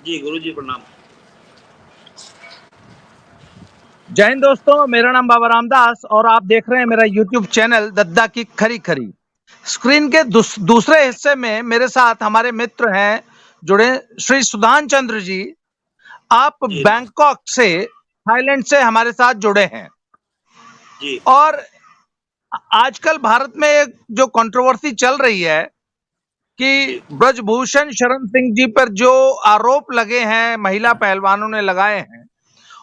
जी गुरुजी प्रणाम। जय हिंद दोस्तों, मेरा नाम बाबा रामदास और आप देख रहे हैं मेरा YouTube चैनल दद्दा की खरी खरी। स्क्रीन के दूसरे हिस्से में मेरे साथ हमारे मित्र हैं जुड़े, श्री सुधान चंद्र जी। आप जी बैंकॉक से, थाईलैंड से हमारे साथ जुड़े हैं। जी और आजकल भारत में एक जो कंट्रोवर्सी चल रही है कि जी ब्रजभूषण शरण सिंह जी पर जो आरोप लगे हैं, महिला पहलवानों ने लगाए हैं,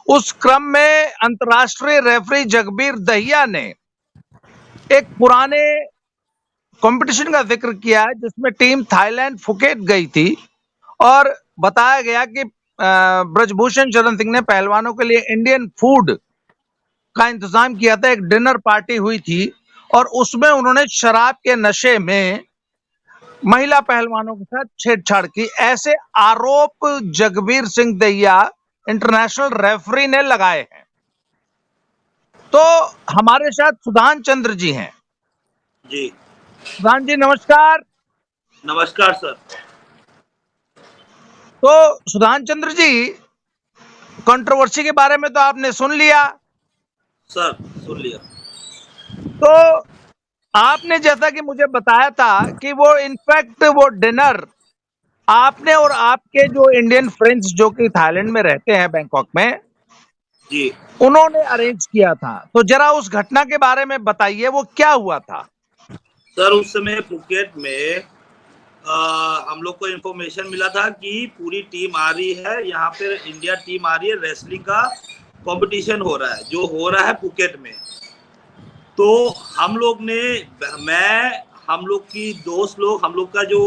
उस क्रम में अंतर्राष्ट्रीय रेफरी जगबीर दहिया ने एक पुराने कंपटीशन का जिक्र किया है जिसमें टीम थाईलैंड फुकेट गई थी और बताया गया कि ब्रजभूषण शरण सिंह ने पहलवानों के लिए इंडियन फूड का इंतजाम किया था। एक डिनर पार्टी हुई थी और उसमें उन्होंने शराब के नशे में महिला पहलवानों के साथ छेड़छाड़ की। ऐसे आरोप जगबीर सिंह दहिया, इंटरनेशनल रेफरी, ने लगाए हैं। तो हमारे साथ सुधान चंद्र जी हैं। जी सुधान जी नमस्कार। नमस्कार सर। तो सुधान चंद्र जी, कंट्रोवर्सी के बारे में तो आपने सुन लिया। सर सुन लिया। तो आपने जैसा कि मुझे बताया था कि वो इनफैक्ट वो डिनर आपने और आपके जो इंडियन फ्रेंड्स जो कि थाईलैंड में रहते हैं, बैंकॉक में, जी उन्होंने अरेंज किया था। तो जरा उस घटना के बारे में बताइए, वो क्या हुआ था। सर उस समय फुकेट में हम लोग को इन्फॉर्मेशन मिला था कि पूरी टीम आ रही है, यहाँ पे इंडिया टीम आ रही है, रेसलिंग का कंपटीशन हो रहा है जो हो रहा है फुकेट में। तो हम लोग ने, मैं, हम लोग की दोस्त लोग, हम लोग का जो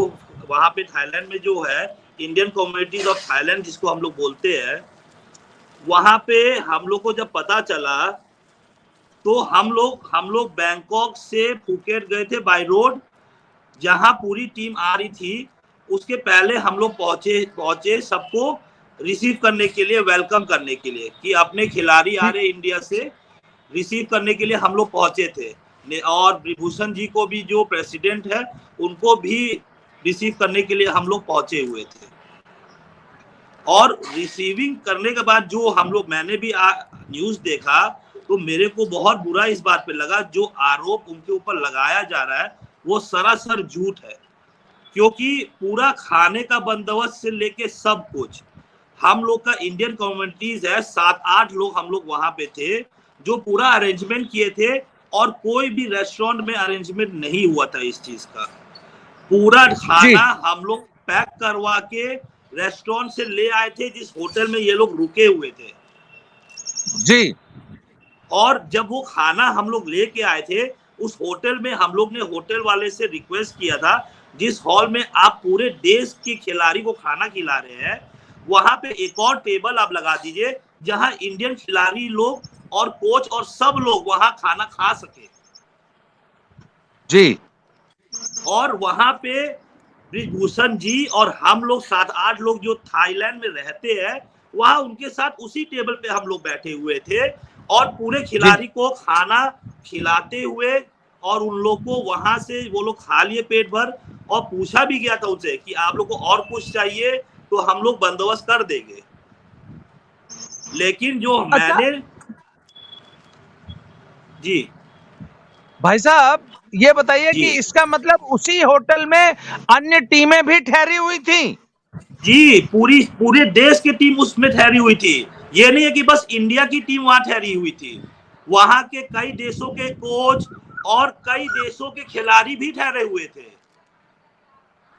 वहाँ पे थाईलैंड में जो है इंडियन कम्युनिटीज ऑफ थाईलैंड जिसको हम लोग बोलते हैं, वहाँ पे हम लोग को जब पता चला तो हम लोग बैंकॉक से फुकेट गए थे बाय रोड। जहां पूरी टीम आ रही थी उसके पहले हम लोग पहुंचे सबको रिसीव करने के लिए, वेलकम करने के लिए कि अपने खिलाड़ी आ रहे इंडिया से, रिसीव करने के लिए हम लोग पहुंचे थे। और ब्रिभूषण जी को भी, जो प्रेसिडेंट है, उनको भी रिसीव करने के लिए हम लोग पहुंचे हुए थे। और रिसीविंग करने के बाद जो हम लोग, मैंने भी न्यूज देखा तो मेरे को बहुत बुरा इस बात पे लगा, जो आरोप उनके ऊपर लगाया जा रहा है वो सरासर झूठ है। क्योंकि पूरा खाने का बंदोबस्त से लेके सब कुछ, हम लोग का इंडियन कम्युनिटीज है, 7-8 लोग हम लोग वहां पे थे जो पूरा अरेंजमेंट किए थे। और कोई भी रेस्टोरेंट में अरेंजमेंट नहीं हुआ था इस चीज का। पूरा खाना हम लोग पैक करवा के रेस्टोरेंट से ले आए थे, जिस होटल में ये लोग रुके हुए थे जी। और जब वो खाना हम लोग लेके आए थे उस होटल में, हम लोग ने होटल वाले से रिक्वेस्ट किया था, जिस हॉल में आप पूरे देश के खिलाड़ी को खाना खिला रहे हैं, वहां पे एक और टेबल आप लगा दीजिए जहां इंडियन खिलाड़ी लोग और कोच और सब लोग वहां खाना खा सके। जी। और वहां पे ब्रिजभूषण जी और हम लोग 7-8 लोग जो थाईलैंड में रहते हैं, वहां उनके साथ उसी टेबल पे हम लोग बैठे हुए थे और पूरे खिलाड़ी को खाना खिलाते हुए, और उन लोग को वहां से वो लोग खा लिए पेट भर। और पूछा भी गया था उनसे कि आप लोग को और कुछ चाहिए तो हम लोग बंदोबस्त कर देंगे। लेकिन जो अच्छा मैंने, जी भाई साहब, ये बताइए जी कि इसका मतलब उसी होटल में अन्य टीमें भी ठहरी हुई थी। जी पूरे देश की टीम उसमें ठहरी हुई थी। ये नहीं है कि बस इंडिया की टीम वहां ठहरी हुई थी, वहां के कई देशों के कोच और कई देशों के खिलाड़ी भी ठहरे हुए थे।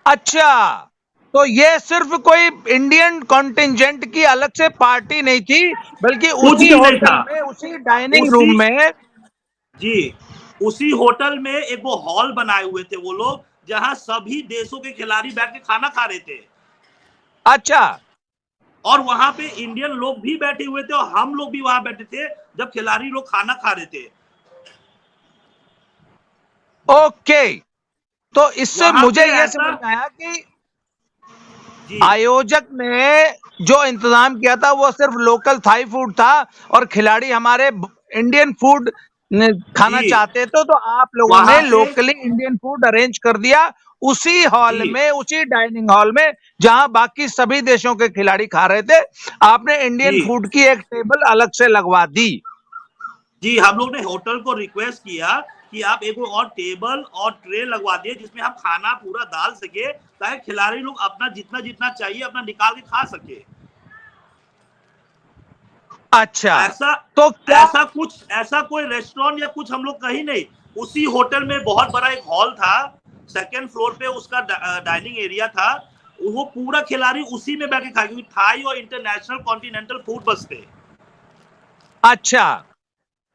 अच्छा, तो ये सिर्फ कोई इंडियन कॉन्टिंजेंट की अलग से पार्टी नहीं थी, बल्कि कुछ उसी भी नहीं होटल था। में, उसी डाइनिंग उसी रूम में। जी उसी होटल में एक वो हॉल बनाए हुए थे वो लोग, जहां सभी देशों के खिलाड़ी बैठ के खाना खा रहे थे। अच्छा। और वहां पे इंडियन लोग भी बैठे हुए थे और हम लोग भी वहां बैठे थे जब खिलाड़ी लोग खाना खा रहे थे। ओके, तो इससे वहां मुझे पे यह ऐसा, समझ में आया कि जी आयोजक ने जो इंतजाम किया था वो सिर्फ लोकल थाई फूड था और खिलाड़ी हमारे इंडियन फूड खाना जी चाहते थे, तो आप लोगों ने वहां पे, लोकली इंडियन फूड अरेंज कर दिया उसी हॉल जी में, उसी डाइनिंग हॉल में जहां बाकी सभी देशों के खिलाड़ी खा रहे थे, आपने इंडियन जी फूड की एक टेबल अलग से लगवा दी। जी, हम लोग ने होटल को रिक्वेस्ट किया कि आप एक और टेबल और ट्रे लगवा दिए जिसमें हम खाना पूरा डाल सके, ताकि खिलाड़ी लोग अपना जितना जितना चाहिए अपना निकाल के खा सके। अच्छा, ऐसा तो क्या ऐसा कोई रेस्टोरेंट या कुछ हम लोग कहीं नहीं, उसी होटल में बहुत बड़ा एक हॉल था, सेकेंड फ्लोर पे उसका डाइनिंग एरिया था, वो पूरा खिलाड़ी उसी में बैठ के खाए, क्योंकि थाई और इंटरनेशनल कॉन्टिनेंटल फूड बसते। अच्छा,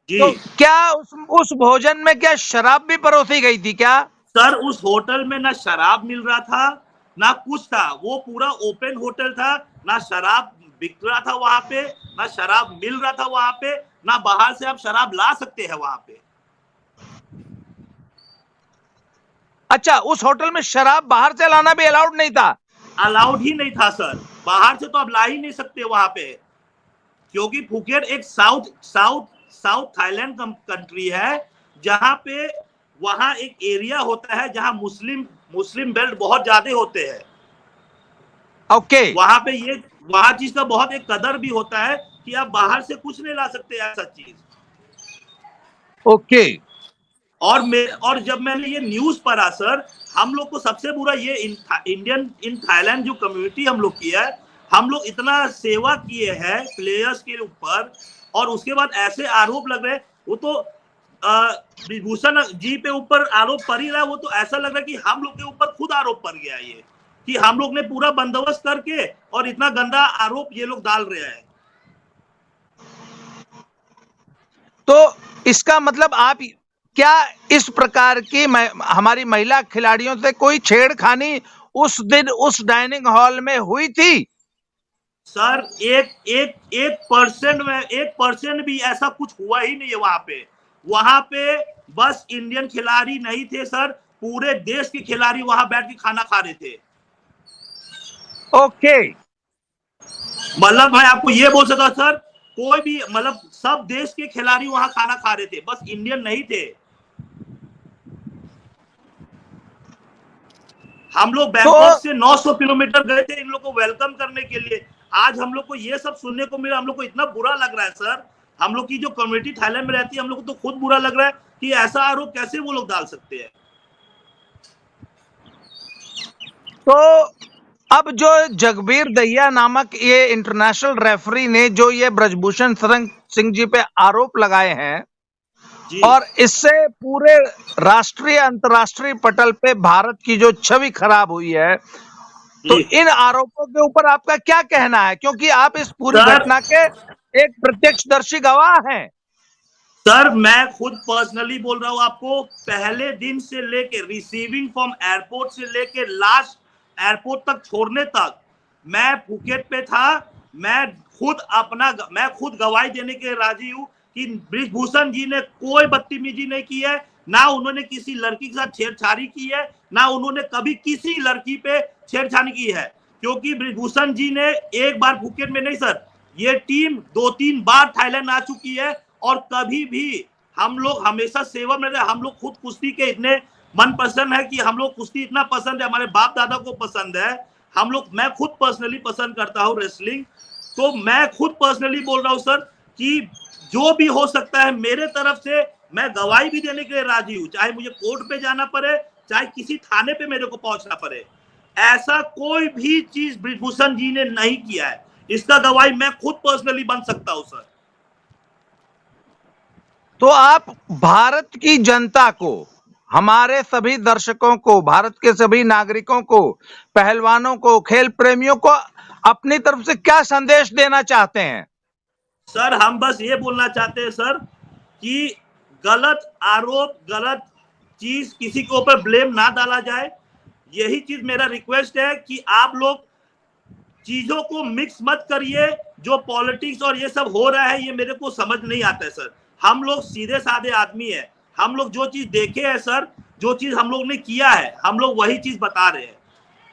जी तो क्या उस भोजन में क्या शराब भी परोसी गई थी क्या? सर, उस होटल में ना शराब मिल रहा था ना कुछ था, वो पूरा ओपन होटल था, ना शराब बिक रहा था वहां पे, ना शराब मिल रहा था वहां पे, ना बाहर से आप शराब ला सकते हैं वहां पे। अच्छा, उस होटल में शराब बाहर से लाना भी अलाउड नहीं था? अलाउड ही नहीं था सर, बाहर से तो आप ला ही नहीं सकते वहां पे, क्योंकि फुकेट एक south south south Thailand country है, जहां पे वहां एक एरिया होता है जहां मुस्लिम मुस्लिम बेल्ट बहुत ज्यादा होते हैं। ओके। वहां पे ये वहां चीज का बहुत एक कदर भी होता है कि आप बाहर से कुछ नहीं ला सकते ऐसा चीज। ओके। और जब मैंने ये न्यूज पढ़ा सर, हम लोग को सबसे बुरा ये इंडियन इन थाईलैंड जो कम्युनिटी हम लोग की है, हम लोग इतना सेवा किए हैं प्लेयर्स के ऊपर, और उसके बाद ऐसे आरोप लग रहे, वो तो विभूषण जी पे ऊपर आरोप पड़ ही रहा है, वो तो ऐसा लग रहा है कि हम लोग के ऊपर खुद आरोप पड़ गया ये, कि हम लोग ने पूरा बंदोबस्त करके और इतना गंदा आरोप ये लोग डाल रहे हैं। तो इसका मतलब आप क्या इस प्रकार की हमारी महिला खिलाड़ियों से कोई छेड़खानी उस दिन उस डाइनिंग हॉल में हुई थी? सर, एक एक एक परसेंट में 1% भी ऐसा कुछ हुआ ही नहीं है वहां पे। वहां पे बस इंडियन खिलाड़ी नहीं थे सर, पूरे देश के खिलाड़ी वहां बैठ के खाना खा रहे थे। ओके। मतलब मैं आपको ये बोल सकता सर, कोई भी मतलब सब देश के खिलाड़ी वहां खाना खा रहे थे, बस इंडियन नहीं थे। हम लोग तो बैंकॉक से 900 किलोमीटर गए थे इन लोग को वेलकम करने के लिए। आज हम लोग को ये सब सुनने को मिला, हम लोग को इतना बुरा लग रहा है सर। हम लोग की जो कम्युनिटी थाईलैंड में रहती है, हम लोग को तो खुद बुरा लग रहा है कि ऐसा आरोप कैसे वो लोग डाल सकते हैं। तो अब जो जगबीर दहिया नामक ये इंटरनेशनल रेफरी ने जो ये ब्रजभूषण शरण सिंह जी पे आरोप लगाए हैं, जी और इससे पूरे राष्ट्रीय अंतर्राष्ट्रीय पटल पे भारत की जो छवि खराब हुई है, तो जी इन आरोपों के ऊपर आपका क्या कहना है, क्योंकि आप इस पूरी सर घटना के एक प्रत्यक्षदर्शी गवाह हैं? सर, मैं खुद पर्सनली बोल रहा हूँ आपको, पहले दिन से लेके रिसीविंग फ्रॉम एयरपोर्ट से लेके लास्ट एयरपोर्ट तक छोड़ने तक मैं फुकेट पे था। मैं खुद गवाही देने के राजी हूँ कि ब्रिजभूषण जी ने कोई बदतमीजी नहीं की है, ना उन्होंने किसी लड़की के साथ छेड़छाड़ी की है, ना उन्होंने कभी किसी लड़की पे छेड़छाड़ी की है। क्योंकि ब्रिजभूषण जी ने एक बार फुकेट में नहीं सर, ये टीम 2-3 बार थाईलैंड आ चुकी है, और कभी भी हम लोग हमेशा सेवा में रहे। हम लोग खुद कुश्ती के इतने मन पसंद है कि हम लोग कुश्ती इतना पसंद है, हमारे बाप दादा को पसंद है। मैं खुद पर्सनली पसंद करता हूँ रेसलिंग। तो मैं खुद पर्सनली बोल रहा हूँ सर कि जो भी हो सकता है मेरे तरफ से, मैं गवाही भी देने के लिए राजी हूँ, चाहे मुझे कोर्ट पे जाना पड़े, चाहे किसी थाने पे मेरे को पहुंचना पड़े। ऐसा कोई भी चीज ब्रिजभूषण जी ने नहीं किया है, इसका गवाही मैं खुद पर्सनली बन सकता हूँ सर। तो आप भारत की जनता को, हमारे सभी दर्शकों को, भारत के सभी नागरिकों को, पहलवानों को, खेल प्रेमियों को अपनी तरफ से क्या संदेश देना चाहते हैं? सर, हम बस ये बोलना चाहते हैं सर कि गलत आरोप, गलत चीज किसी के ऊपर ब्लेम ना डाला जाए। यही चीज मेरा रिक्वेस्ट है कि आप लोग चीजों को मिक्स मत करिए। जो पॉलिटिक्स और ये सब हो रहा है, ये मेरे को समझ नहीं आता है सर। हम लोग सीधे साधे आदमी है, हम लोग जो चीज देखे हैं सर, जो चीज हम लोग ने किया है, हम लोग वही चीज बता रहे हैं।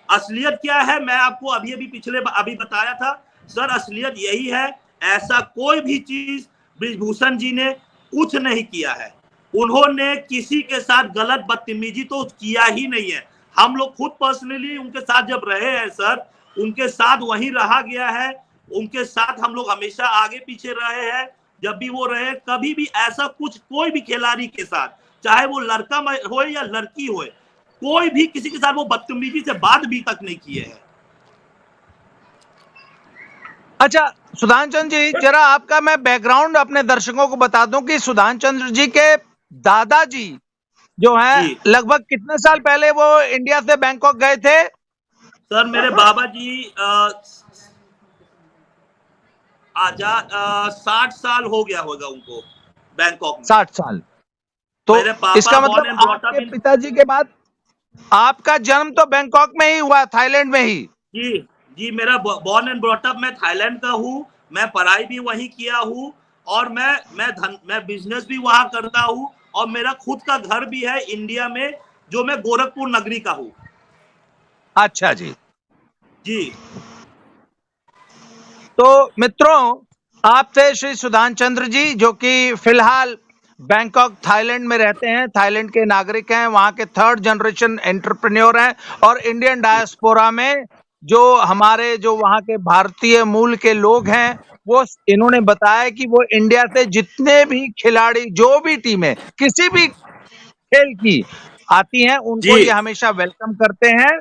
असलियत क्या है मैं आपको अभी बताया था सर, असलियत यही है। ऐसा कोई भी चीज ब्रिजभूषण जी ने कुछ नहीं किया है, उन्होंने किसी के साथ गलत बदतमीजी तो किया ही नहीं है। हम लोग खुद पर्सनली उनके साथ जब रहे हैं सर, उनके साथ वहीं रहा गया है, उनके साथ हम लोग हमेशा आगे पीछे रहे हैं। जब भी वो रहे, कभी भी ऐसा कुछ कोई भी खिलाड़ी के साथ, चाहे वो लड़का हो या लड़की हो, कोई भी किसी के साथ वो बदतमीजी से बात भी तक नहीं किए हैं। अच्छा सुधांशु जी, जरा आपका मैं बैकग्राउंड अपने दर्शकों को बता दूं कि सुधांशु जी के दादाजी जो है लगभग कितने साल पहले वो इंडिया से बैंकॉक गए थे? सर मेरे बाबा जी 60 साल हो गया होगा उनको बैंकॉक में। 60 साल। तो इसका मतलब आपके पिताजी के बाद आपका जन्म तो बैंकॉक में ही हुआ, थाईलैंड में ही? जी मेरा बॉर्न एंड ब्रॉट अप मैं थाईलैंड का हूँ, मैं पढ़ाई भी वहीं किया हूँ, और मैं बिजनेस भी वहां करता हूँ, और मेरा खुद का घर भी है इंडिया में, जो मैं गोरखपुर नगरी का हूँ। अच्छा जी। जी तो मित्रों, आपसे श्री सुधांशु जी, जो कि फिलहाल बैंकॉक थाईलैंड में रहते हैं, थाईलैंड के नागरिक हैं, वहां के 3rd जनरेशन एंटरप्रेन्योर हैं, और इंडियन डायस्पोरा में जो हमारे जो वहां के भारतीय मूल के लोग हैं, वो इन्होंने बताया कि वो इंडिया से जितने भी खिलाड़ी, जो भी टीमें किसी भी खेल की आती हैं, उनको ये हमेशा वेलकम करते हैं।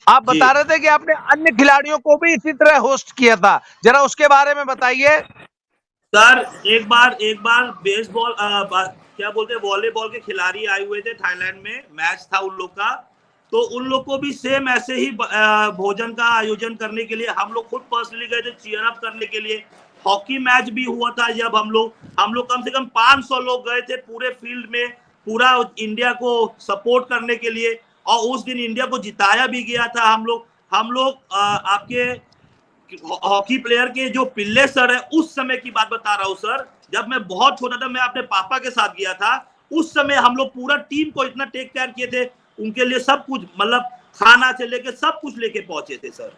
आप बता रहे थे कि आपने अन्य खिलाड़ियों को भी इसी तरह होस्ट किया था, जरा उसके बारे में बताइए। सर एक बार बेसबॉल क्या बोलते हैं, वॉलीबॉल के खिलाड़ी आए हुए थे थाईलैंड में, मैच था उन लोग का, तो उन लोग को भी सेम ऐसे ही भोजन का आयोजन करने के लिए हम लोग खुद पर्सनली गए थे, चीयर अप करने के लिए। हॉकी मैच भी हुआ था, जब हम लोग कम से कम 500 लोग गए थे पूरे फील्ड में, पूरा इंडिया को सपोर्ट करने के लिए, और उस दिन इंडिया को जिताया भी गया था। हम लोग आपके हॉकी प्लेयर के जो पिल्ले सर है, उस समय की बात बता रहा हूँ सर, जब मैं बहुत छोटा था, मैं अपने पापा के साथ गया था, उस समय हम लोग पूरा टीम को इतना टेक केयर किए थे, उनके लिए सब कुछ, मतलब खाना से लेके सब कुछ लेके पहुंचे थे सर।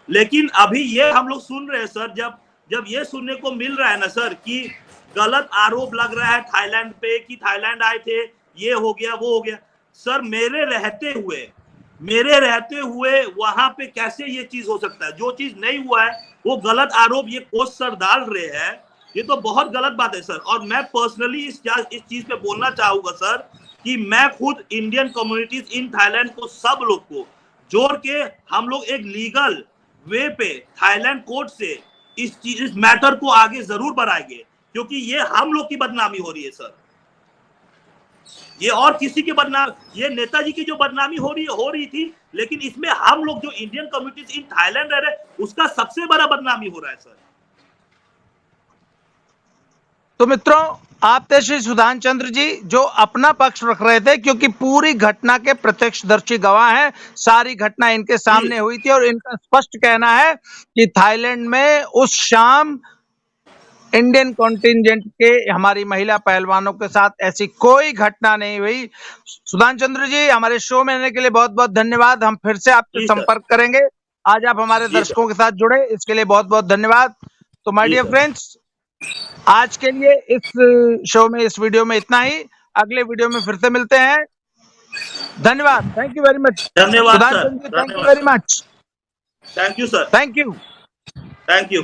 लेकिन अभी ये हम लोग सुन रहे हैं सर, जब ये सुनने को मिल रहा है ना सर कि गलत आरोप लग रहा है थाईलैंड पे, कि थाईलैंड आए थे, ये हो गया वो हो गया, सर मेरे रहते हुए वहां पे कैसे ये चीज हो सकता है? जो चीज नहीं हुआ है वो गलत आरोप ये कोच सर डाल रहे हैं, ये तो बहुत गलत बात है सर। और मैं पर्सनली इस चीज पे बोलना चाहूंगा सर, कि मैं खुद इंडियन कम्युनिटीज इन थाईलैंड को, सब लोग को जोड़ के हम लोग एक लीगल वे पे थाईलैंड कोर्ट से इस मैटर को आगे जरूर बढ़ाएंगे, क्योंकि ये हम लोग की बदनामी हो रही है सर, ये और किसी की बदनामी, ये नेताजी की जो बदनामी हो रही थी, लेकिन इसमें हम लोग जो इंडियन कम्युनिटीज इन थाईलैंड रह रहे, उसका सबसे बड़ा बदनामी हो रहा है सर। तो मित्रों, आप थे श्री सुधांशु जी, जो अपना पक्ष रख रहे थे, क्योंकि पूरी घटना के प्रत्यक्षदर्शी गवाह हैं, सारी घटना इनके सामने हुई थी, और इनका स्पष्ट कहना है कि थाईलैंड में उस शाम इंडियन कॉन्टिंजेंट के, हमारी महिला पहलवानों के साथ ऐसी कोई घटना नहीं हुई। सुधांशु जी, हमारे शो में आने के लिए बहुत बहुत धन्यवाद। हम फिर से आपसे संपर्क करेंगे। आज आप हमारे दर्शकों के साथ जुड़े, इसके लिए बहुत बहुत धन्यवाद। तो माय डियर फ्रेंड्स, आज के लिए इस शो में, इस वीडियो में इतना ही। अगले वीडियो में फिर से मिलते हैं। धन्यवाद। Thank you very much. धन्यवाद Sudhanshu ji, thank you very much. Thank you sir. Thank you. Thank you.